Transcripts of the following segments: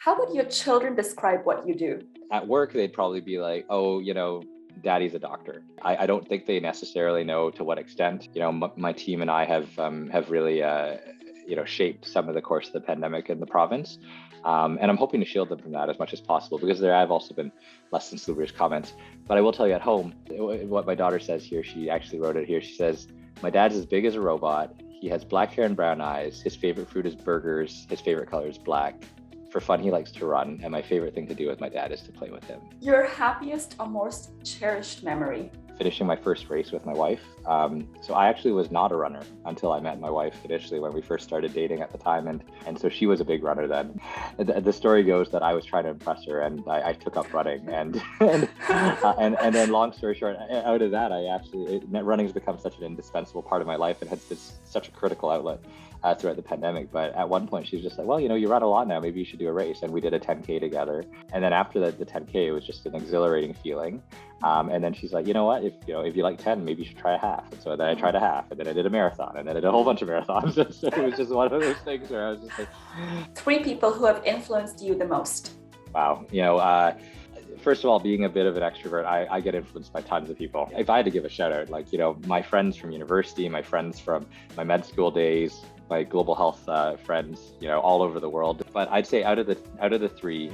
How would your children describe what you do? At work, they'd probably be like, oh, daddy's a doctor. I don't think they necessarily know to what extent. My team and I have really, shaped some of the course of the pandemic in the province. And I'm hoping to shield them from that as much as possible, because there have also been less than salubrious comments. But I will tell you at home, what my daughter says here, she actually wrote it here. She says, my dad's as big as a robot. He has black hair and brown eyes. His favorite food is burgers. His favorite color is black. For fun, he likes to run. And my favorite thing to do with my dad is to play with him. Your happiest or most cherished memory? Finishing my first race with my wife. So I actually was not a runner until I met my wife initially, when we first started dating at the time. And so she was a big runner then. The story goes that I was trying to impress her, and I took up running. And then long story short, out of that, running's become such an indispensable part of my life, and has been such a critical outlet throughout the pandemic. But at one point she was just like, well, you run a lot now, maybe you should do a race. And we did a 10K together. And then after the 10K, it was just an exhilarating feeling. And then she's like, you know what, if you like 10, maybe you should try a half. And so then I tried a half, and then I did a marathon, and then I did a whole bunch of marathons. So it was just one of those things where I was just like, 3 people who have influenced you the most. Wow. First of all, being a bit of an extrovert, I get influenced by tons of people. If I had to give a shout out, my friends from university, my friends from my med school days, my global health friends, all over the world. But I'd say out of the 3,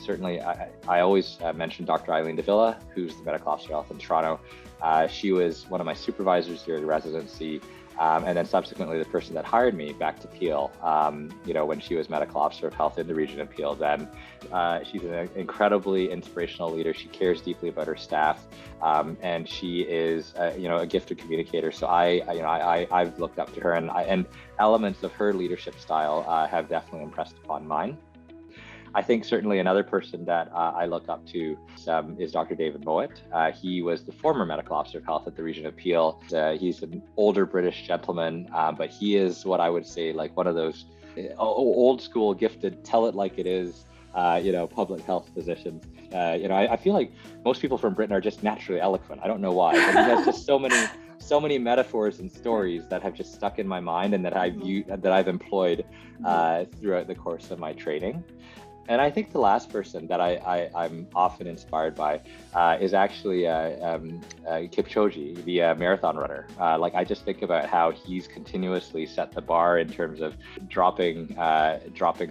certainly I always mention Dr. Eileen Davila, who's the medical officer of health in Toronto. She was one of my supervisors during residency. And then subsequently the person that hired me back to Peel, when she was medical officer of health in the region of Peel then. She's an incredibly inspirational leader. She cares deeply about her staff, and she is, a gifted communicator. So I've looked up to her, and elements of her leadership style have definitely impressed upon mine. I think certainly another person that I look up to is Dr. David Mowat. He was the former medical officer of health at the region of Peel. He's an older British gentleman, but he is what I would say like one of those old school gifted, tell it like it is, public health physicians. I feel like most people from Britain are just naturally eloquent. I don't know why, but he has just so many metaphors and stories that have just stuck in my mind, and that I've employed throughout the course of my training. And I think the last person that I'm often inspired by is actually Kipchoge, the marathon runner. I just think about how he's continuously set the bar in terms of dropping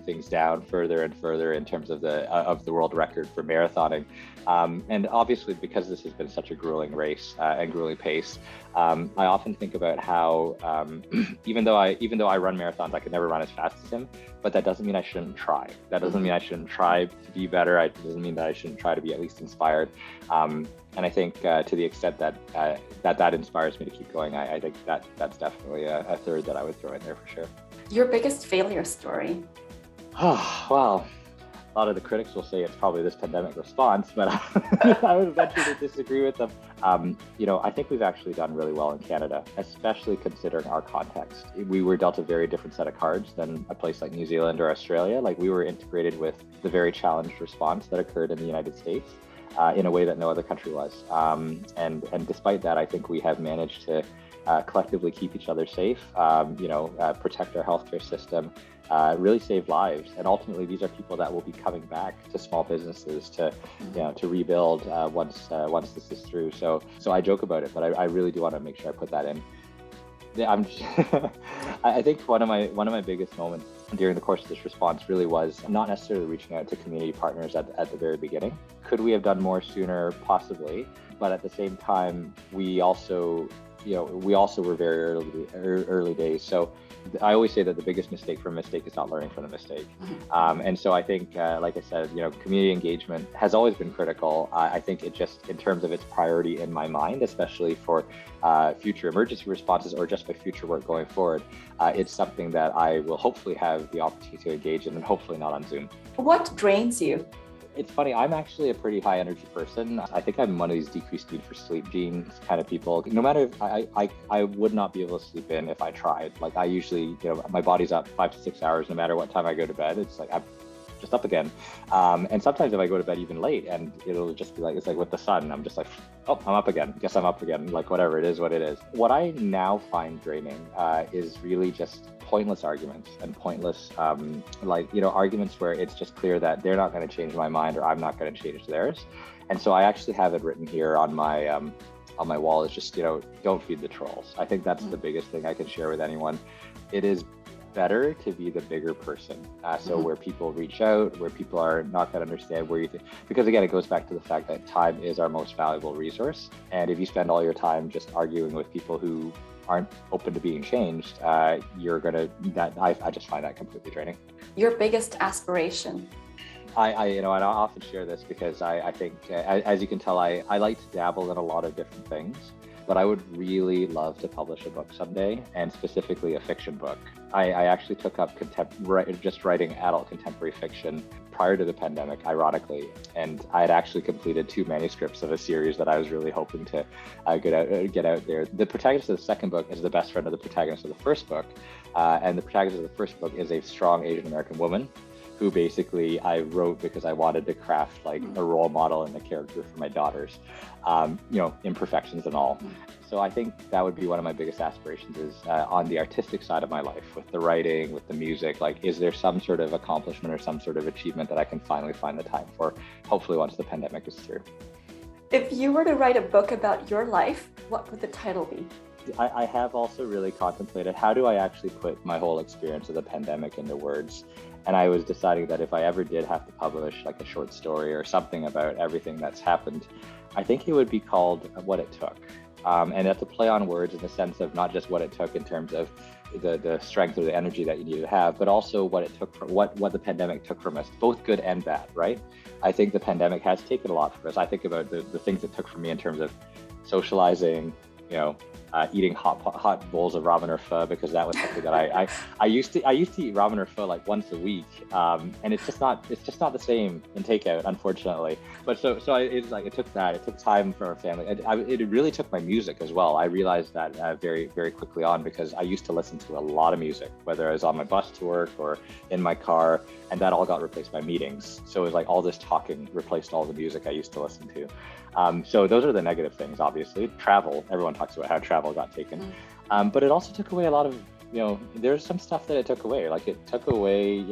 things down further and further in terms of the world record for marathoning. And obviously, because this has been such a grueling race and grueling pace, I often think about how even though I run marathons, I could never run as fast as him. But that doesn't mean I shouldn't try. That doesn't mean I shouldn't try to be better. It doesn't mean that I shouldn't try to be at least inspired. And I think to the extent that inspires me to keep going, I think that's definitely a third that I would throw in there for sure. Your biggest failure story? Oh, well, a lot of the critics will say it's probably this pandemic response, but I would venture to disagree with them. I think we've actually done really well in Canada, especially considering our context. We were dealt a very different set of cards than a place like New Zealand or Australia. We were integrated with the very challenged response that occurred in the United States in a way that no other country was. And despite that, I think we have managed to collectively keep each other safe, protect our healthcare system, really save lives. And ultimately, these are people that will be coming back to small businesses to rebuild once this is through. So I joke about it, but I really do want to make sure I put that in. I think one of my biggest moments during the course of this response really was not necessarily reaching out to community partners at the very beginning. Could we have done more sooner? Possibly, but at the same time, we also were very early days. So I always say that the biggest mistake for a mistake is not learning from the mistake. And so I think, like I said, community engagement has always been critical. I think it just, in terms of its priority in my mind, especially for future emergency responses or just my future work going forward, it's something that I will hopefully have the opportunity to engage in, and hopefully not on Zoom. What drains you? It's funny, I'm actually a pretty high energy person. I think I'm one of these decreased need for sleep genes kind of people. No matter, I would not be able to sleep in if I tried. I usually, my body's up 5 to 6 hours no matter what time I go to bed. It's like I'm just up again. And sometimes if I go to bed even late and it'll just be like, it's like with the sun, I'm just like, oh, I'm up again. Guess I'm up again. Like whatever it is, what it is. What I now find draining is really just pointless arguments and pointless, arguments where it's just clear that they're not going to change my mind or I'm not going to change theirs. And so I actually have it written here on my wall is just, don't feed the trolls. I think that's the biggest thing I can share with anyone. It is better to be the bigger person. So where people reach out, where people are not going to understand where you think, because again, it goes back to the fact that time is our most valuable resource. And if you spend all your time just arguing with people who aren't open to being changed, I just find that completely draining. Your biggest aspiration? I often share this because I think, as you can tell, I like to dabble in a lot of different things, but I would really love to publish a book someday, and specifically a fiction book. I actually took up just writing adult contemporary fiction prior to the pandemic, ironically, and I had actually completed 2 manuscripts of a series that I was really hoping to get out there. The protagonist of the second book is the best friend of the protagonist of the first book, and the protagonist of the first book is a strong Asian American woman who basically I wrote because I wanted to craft like a role model and a character for my daughters, imperfections and all. So I think that would be one of my biggest aspirations is on the artistic side of my life, with the writing, with the music, like, is there some sort of accomplishment or some sort of achievement that I can finally find the time for, hopefully once the pandemic is through. If you were to write a book about your life, what would the title be? I have also really contemplated, how do I actually put my whole experience of the pandemic into words? And I was deciding that if I ever did have to publish like a short story or something about everything that's happened, I think it would be called What It Took. And that's a play on words in the sense of not just what it took in terms of the strength or the energy that you need to have, but also what it took for what the pandemic took from us, both good and bad, right? I think the pandemic has taken a lot from us. I think about the things it took from me in terms of socializing, eating hot bowls of ramen or pho, because that was something that I used to eat ramen or pho like once a week, and it's just not the same in takeout, unfortunately. But so it took time for our family. It really took my music as well. I realized that very, very quickly on, because I used to listen to a lot of music, whether I was on my bus to work or in my car, and that all got replaced by meetings. So it was like all this talking replaced all the music I used to listen to. So those are the negative things, obviously. Travel, everyone talks about how travel got taken. But it also took away a lot of, there's some stuff that it took away. Like it took away,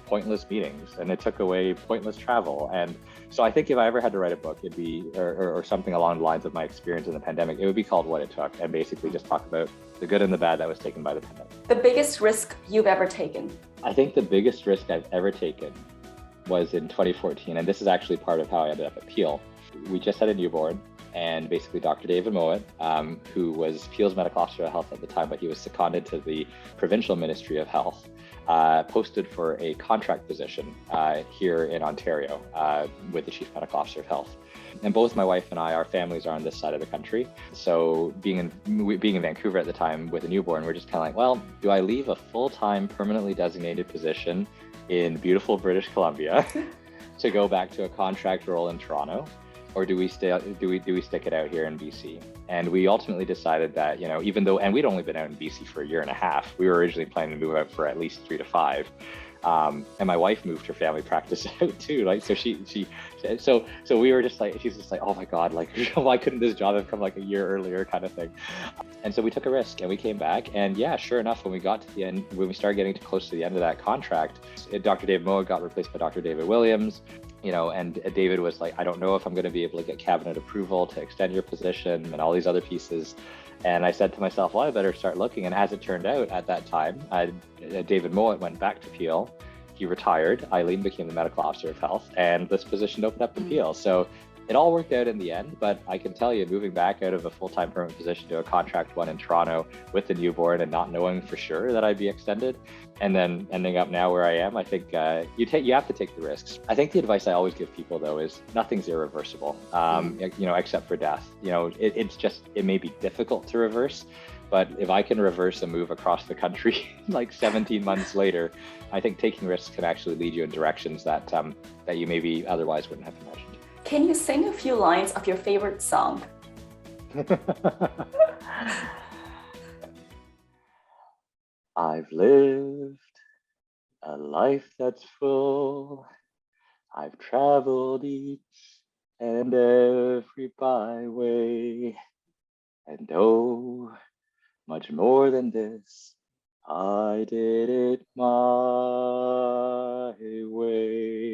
pointless meetings, and it took away pointless travel. And so I think if I ever had to write a book, it'd be, or something along the lines of my experience in the pandemic, it would be called What It Took, and basically just talk about the good and the bad that was taken by the pandemic. The biggest risk you've ever taken? I think the biggest risk I've ever taken was in 2014. And this is actually part of how I ended up at Peel. We just had a newborn, and basically Dr. David Mowat, who was Peel's medical officer of health at the time, but he was seconded to the provincial Ministry of Health, posted for a contract position here in Ontario with the chief medical officer of health. And both my wife and I, our families are on this side of the country. So being in Vancouver at the time with a newborn, we're just kind of like, well, do I leave a full-time permanently designated position in beautiful British Columbia to go back to a contract role in Toronto? Or do we stick it out here in BC? And we ultimately decided that, even though, and we'd only been out in BC for a year and a half, we were originally planning to move out for at least 3 to 5. And my wife moved her family practice out too. Like, so we were just like, she's just like, oh my God, like, why couldn't this job have come like a year earlier, kind of thing. And so we took a risk and we came back. And yeah, sure enough, when we got to the end, when we started getting close to the end of that contract, Dr. David Mowat got replaced by Dr. David Williams. And David was like, I don't know if I'm going to be able to get cabinet approval to extend your position and all these other pieces. And I said to myself, well, I better start looking. And as it turned out at that time, David Mowat went back to Peel. He retired. Eileen became the medical officer of health, and this position opened up in Peel. So it all worked out in the end, but I can tell you, moving back out of a full-time permanent position to a contract one in Toronto with the newborn and not knowing for sure that I'd be extended, and then ending up now where I am, I think you have to take the risks. I think the advice I always give people though is nothing's irreversible, except for death. It may be difficult to reverse, but if I can reverse a move across the country like 17 months later, I think taking risks can actually lead you in directions that you maybe otherwise wouldn't have imagined. Can you sing a few lines of your favorite song? I've lived A life that's full. I've traveled each and every byway, and oh, much more than this, I did it my way.